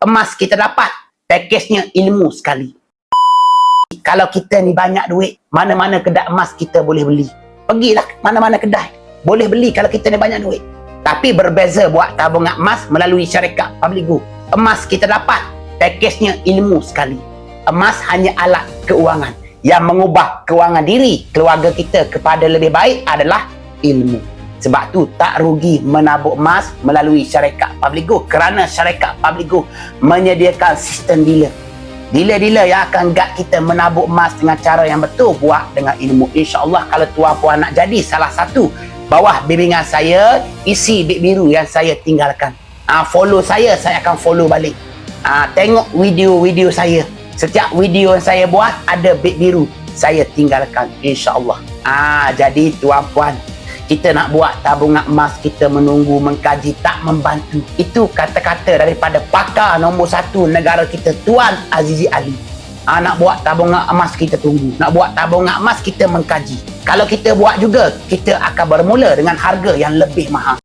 emas kita dapat, pakejnya ilmu sekali. Kalau kita ni banyak duit, mana-mana kedai emas kita boleh beli. Pergilah mana-mana kedai, boleh beli kalau kita ni banyak duit. Tapi berbeza buat tabungan emas melalui syarikat Public-Go. Emas kita dapat, pakejnya ilmu sekali. Emas hanya alat keuangan. Yang mengubah keuangan diri, keluarga kita kepada lebih baik adalah ilmu. Sebab tu tak rugi menabur emas melalui syarikat Public-Go, kerana syarikat Public-Go menyediakan sistem dealer. Dealer-dealer yang akan guide kita menabur emas dengan cara yang betul, buat dengan ilmu. InsyaAllah kalau tuan puan nak jadi salah satu, bawah bimbingan saya, isi beg biru yang saya tinggalkan. Follow saya akan follow balik. Tengok video-video saya. Setiap video yang saya buat ada beg biru saya tinggalkan, insyaAllah. Jadi tuan puan, kita nak buat tabungan emas, kita menunggu, mengkaji, tak membantu. Itu kata-kata daripada pakar nombor 1 negara kita, Tuan Azizi Ali. Nak buat tabungan emas, kita tunggu. Nak buat tabungan emas, kita mengkaji. Kalau kita buat juga, kita akan bermula dengan harga yang lebih mahal.